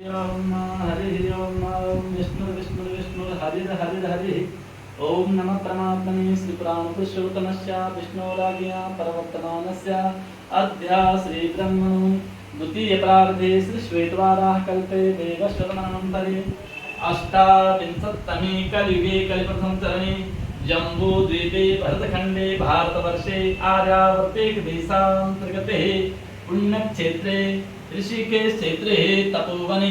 ओम हरि ओम विष्णु विष्णु विष्णु हरि हरि हरि ओम नमः परमात्मने श्री पुराण पुरुषोत्तमस्य विष्णोराज्ञा प्रवर्तमानस्य अद्य श्री ब्रह्मणो द्वितीय प्रारब्धे श्री श्वेतवाराह कल्पे देवश्वतमनन्तरे अष्टाविंशत्तमे कलियुगे कलिप्रथम चरणे जम्बूद्वीपे भरतखण्डे भारतवर्षे आर्यावर्ते देशान्तर्गते पुण्यक्षेत्रे ऋषिकेश क्षेत्रे तपोवने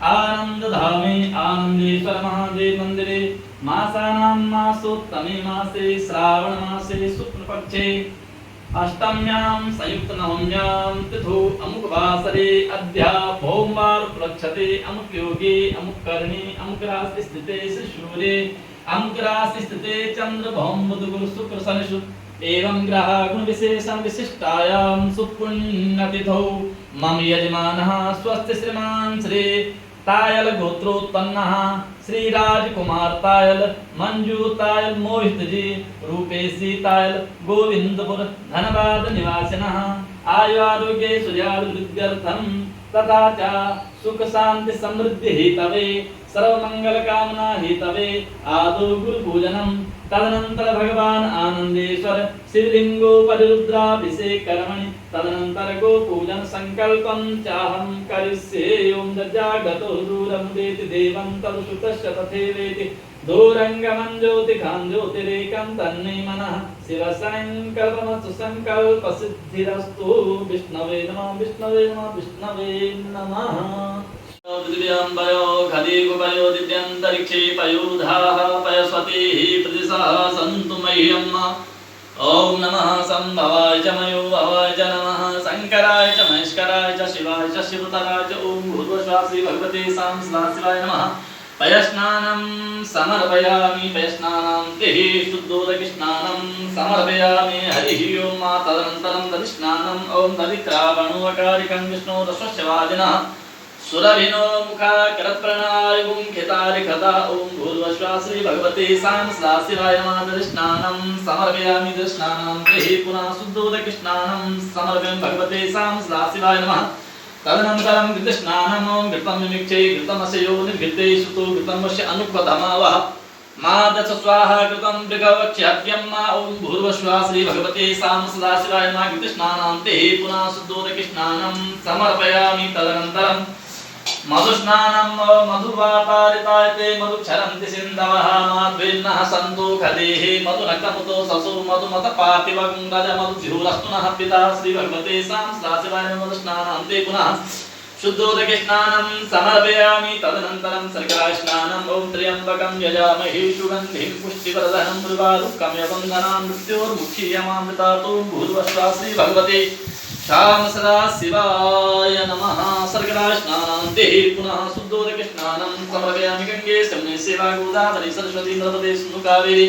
आनंदधामे आनंदेश्वर महादेव मंदिरे मासानां मासोत्तमे मासे श्रावण मासे शुक्लपक्षे अष्टम्यां संयुक्त नवम्यां तिथौ अमुक वासरे अद्य भौमवार प्रक्षते अमुक योगे अमुक कर्णे अमुक राशि स्थिते सूर्ये अमुक राशि स्थिते चंद्र भौम बुध गुरु शुक्र शनि एवं ग्रह गुण विशेषण विशिष्टायां सुपुण्यतिथौ मम यजमानः स्वस्ति श्रीमान श्री तायल गोत्रोत्पन्नः श्री राजकुमार तायल मंजू तायल मोहित जी रूपेशी तायल गोविंदपुर धनबाद निवासिनः आयु आरोग्य सुजार्थम तथा च सुख शांति समृद्धि हेतवे सर्वमंगल कामना हेतवे आदौ गुरु पूजनम तदनंतर भगवान आनंदेश्वर शिवलिंगोपरिरुद्राभिषेक कर्मणि तदनंतर गो पूजन संकल्पं चाहं करिष्ये ओम जज्जागतो दूरमुदेति देवं तदुसुतस्य तथैवेति दूरंगमं ज्योतिखां ज्योतिरेकं तन्मे मनः शिवसंकल्पमस्तु संकल्पसिद्धिरस्तु विष्णवे नमः विष्णवे नमः विष्णवे नमः पृथिव्याम्बयो खदिगुपयो दिव्यन्तरिक्षे पयोधाः पयस्वतीः प्रतिशः सन्तु मह्यम् ॐ नमः सम्भवाय च मयो भवाय च नमः शङ्कराय च महेश्वराय च शिवाय च शिवतराय च ॐ भूर्भुवः श्री भगवते शिवाय नमः पयस्नानं समर्पयामि पयस्नानान्ते शुद्धोदकस्नानं समर्पयामि हरिः ओम् तदनन्तरं दधिस्नानं ॐ दधिक्रावणोऽकारिकं विष्णोरस्वस्य वादिनः सुरभिनो मुखा करत्प्रणाय गुं खितारि खता ओम भूर्भुवः श्री भगवते शिवाय नमः दधिस्नानं समर्पयामि दधिस्नानं ते पुनः शुद्धोदकस्नानं समर्पयामि भगवते शिवाय नमः तदनन्तरं घृतस्नानं ओम घृतं विमिक्षे घृतमस्य निर्घृते सुतो घृतमस्य अनुपतमावः मादच स्वाहा कृतं मृगवक्ष्यव्यम् ओम भूर्भुवः श्री भगवते शिवाय नमः घृतस्नानं ते पुनः शुद्धोदकस्नानं समर्पयामि तदनन्तरं मधुस्नानं मधुवातारितायते मधुक्षरन्ति सिन्धवः माध्विन्नः सन्तु खदेः मधुनक्तमुतो ससो मधुमतपातिवं गजमधुभिरुरस्तु नः पिता श्रीभगवते शिवाय नमः मधुस्नानान्ते पुनः शुद्धोदकस्नानं समर्पयामि तदनन्तरं शर्करास्नानं ॐ त्र्यम्बकं यजामहे सुगन्धिं पुष्टिवर्धनं मृगारुकमयबन्धनां मृत्योर्मुक्षीयमामृतातो भूर्भुवः श्रीभगवते सदा शिवाय नमः शर्करास्नानान्ते पुनः शुद्धोदकस्नानं समर्पयामि गंगे यमुने सेवा गोदावरी सरस्वती नर्मदे सिन्धु कावेरी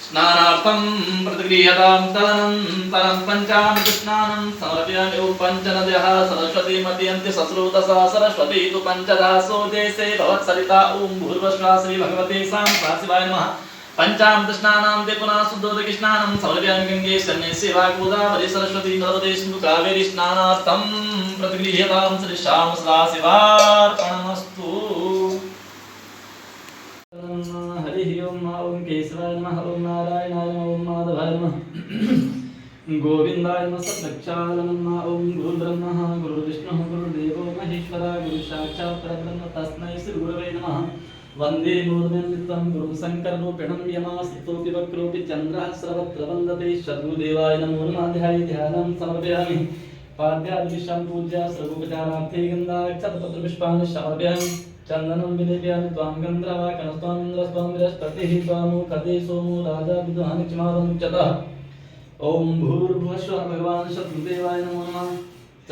स्नानार्थं प्रतिगृह्यतां तदनन्तरं पञ्चामृतस्नानं समर्पयामि ॐ पञ्चनद्यः सरस्वती मध्यन्ति सस्रोतसा सरस्वती तु पञ्चदासो देशे भवत्सरिता ॐ भूर्भुवः श्री भगवते शिवाय नमः पंचामृतस्नानां ते पुनः शुद्धोदकस्नानं समर्पयामि गंगे यमुने सेवा गोदावरी सरस्वती नर्मदे सिन्धु कावेरी स्नानार्थं प्रतिगृह्यतां श्री सदाशिवार्पणमस्तु हरि ओम ओम केशवाय नमः ओम नारायणाय नमः ओम माधवाय नमः गोविंदाय नमः सत्लक्षाय नमः ओम गुरुर्ब्रह्मा गुरुर्विष्णुः गुरुर्देवो महेश्वरः गुरुसाक्षात् परब्रह्म तस्मै श्री गुरवे नमः वंदे मूर्धन्यं गुरुं शङ्कररूपिणं यमास्तितोऽपि वक्रोऽपि चन्द्रः सर्वत्र वन्दते सद्गुरुदेवाय नमो नमः ध्यानं समर्पयामि पाद्यादिशं पूज्य सर्वोपचारार्थे गन्धाक्षतपत्रपुष्पाणि समर्पयामि चन्दनं विलेपयामि त्वां गन्धर्वाकनस्त्वां इन्द्रस्त्वां बृहस्पतिः त्वामुखते सोमो राजा विद्वान्क्षमादमुच्यतः ॐ भूर्भुवः भगवान् शत्रुदेवाय नमो नमः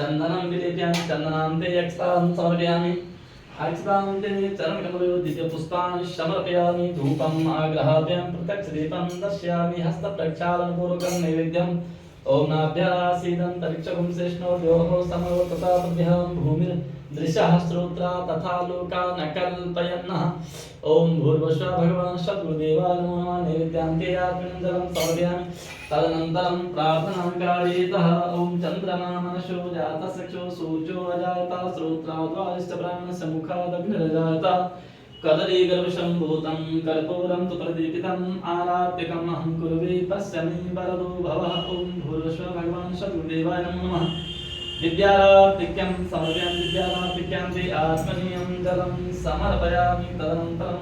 चन्दनं विलेपयामि चन्दनान्ते यक्षतां समर्पयामि अक्षतान्ते चरणकमलयो दिव्यपुष्पाणि समर्पयामि धूपम् आग्रहाभ्यां प्रत्यक्षदीपं दर्शयामि हस्तप्रक्षालनपूर्वकं नैवेद्यम् ॐ नाभ्यासीदन्तरिक्षगुं श्रेष्ठो द्योः समवर्तताभ्यां भूमिर् दृशः श्रोत्रा तथा लोका न कल्पयन्नः। ओम भूर्भुवस्सुः भगवान् सद्गुरुदेवाय नमो नमः। नैवेद्यान्ते आत्मनं जलं समर्पयामि। तदनन्तरं प्रार्थनां कारयेतः। ओम चन्द्रमा मनसो जातचक्षुः सूर्यो अजायत श्रोत्राद्वारिष्ठ ब्राह्मणस्य मुखादग्निरजायत। कदलीगर्भसम्भूतं कर्पूरं तु प्रदीपितम् आरात्यकम् अहं कुर्वे पश्यमि वरदो भवः। ओम भूर्भुवस्सुः भगवान् सद्गुरुदेवाय नमो नमः। दिव्याराधिक्यं समर्पयामि। दिव्याराधिक्यान्ते आत्मनीयं जलं समर्पयामि। तदनन्तरं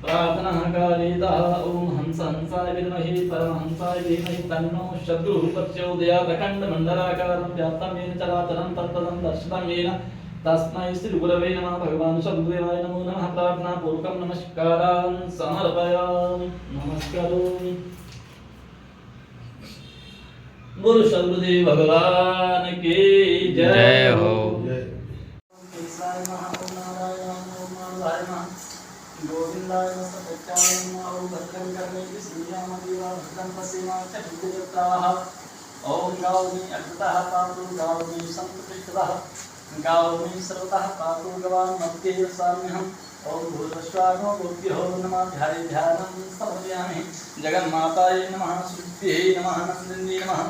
प्रार्थनाः कारयेतः। ओम हंस हंसाय विद्महे परमहंसाय धीमहि तन्नो शत्रुः प्रचोदयात्। अखण्डमण्डलाकारं व्याप्तं येन चराचरं तत्पदं दर्शितं येन तस्मै श्रीगुरवे नमः। भगवान् सद्गुरुदेवाय नमो नमः। प्रार्थनापूर्वकं नमस्कारान् समर्पयामि। नमस्कारोमि। बोलो सद्गुरुदेव भगवान की जय हो। केशवाय नमः। ओम नारायणाय नमः। ओम माधवाय नमः। गोविन्दाय नमः। सत्याय नमः। ओम भद्रं कर्णेभिः श्रीरामदेवा भद्रं पश्येमाक्षभिर्यजत्राः। ओम गावमि अकृतः पातु गावमि सन्तुष्टः गावमि सर्वतः पातु गवान् मध्ये वसाम्यहम्। ओम भूर्भुवस्सुः गोभ्यो नमः। ध्यानं समर्पयामि। जगन्मातायै नमः। शुद्ध्यै नमः। नन्दिन्यै नमः।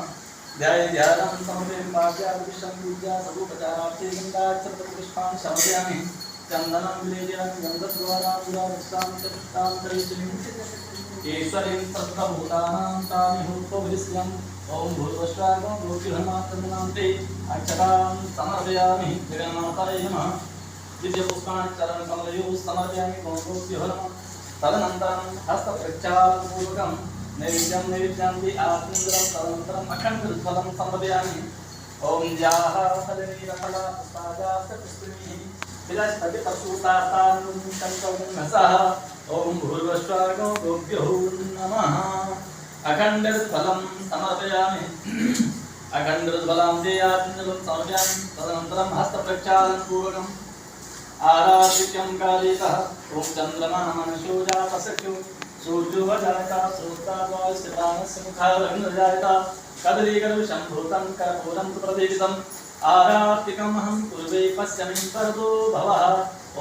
ध्यानं समर्पयामि। पाद्याभिषं पूज्या सदुपचारार्थे गन्धाक्षतपुष्पाणि समर्पयामि। चन्दनं विलेपयामि। गन्धद्वारां करिष्यामि। ईश्वरीं सर्वभूतानां तानि भूतोभिस्यम्। ओम भूर्भुवस्सुः गोभ्यो नमः। तन्नान्ते अक्षतां समर्पयामि। जगन्मातायै नमः। दिव्यपुष्पाणि चरणकमलयोः समर्पयामि। गोभ्यो नमः। तदनन्तरं हस्तप्रक्षालनपूर्वकं नैवेद्यान्ते आत्मनिर्भरं। तदनन्तरम् अखण्डफलं समर्पयामि। ओम ज्याः फलनीरफला पुष्पाजाश्च पुष्पिणीः विलसतिपशुतासान् कल्पवन्नसः। ओम भूर्भुवस्सुः गोभ्यो नमः। अखण्डफलं समर्पयामि। अखण्डफलान्ते आत्मनिर्भरं समर्पयामि। तदनन्तरं हस्तप्रक्षालनपूर्वकम् आराधिक्यं कारयेतः। ओम चन्द्रमा मनसो जातचक्षुः सूर्यो अजायत श्रोत्राद्वारिष्ठ ब्राह्मणस्य मुखादग्निरजायत। कदलीगर्भसम्भूतं कर्पूरं तु प्रदीपितम् आराधिकम् अहं कुर्वे पश्यमि वरदो भवः।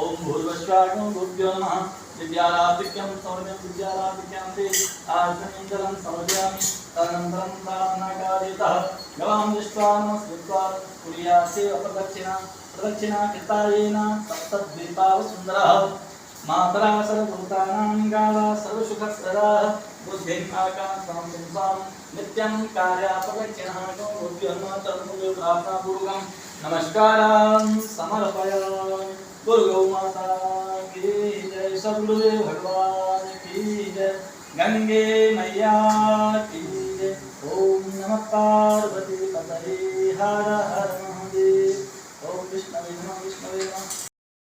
ओम भूर्भुवस्सुः गोभ्यो नमः। दिव्याराधिक्यं समर्पयामि। दिव्याराधिक्यान्ते आत्मनीयं जलं समर्पयामि। तदनन्तरं प्रार्थना कारयेतः। गवां दृष्ट्वा नमस्कृत्वा कुर्यासेव प्रदक्षिणा कृतायेन सप्तद्वीपावसुन्दरः। मातरा सर्वभूतानां गावा सर्वसुखप्रदाः। बुद्धिम् आकाशां पुंसां नित्यं कार्याप्रदक्षिणः। गोभ्यो नमः। चरणों प्रार्थनापूर्वकं नमस्कारान् समर्पयामि। गुरु माता की जय। सद्गुरुदेव भगवान की जय। गंगे मैया की जय। ओम नमः पार्वती पतये हर हर महादेव। ओम विष्णवे नमः। विष्णवे नमः।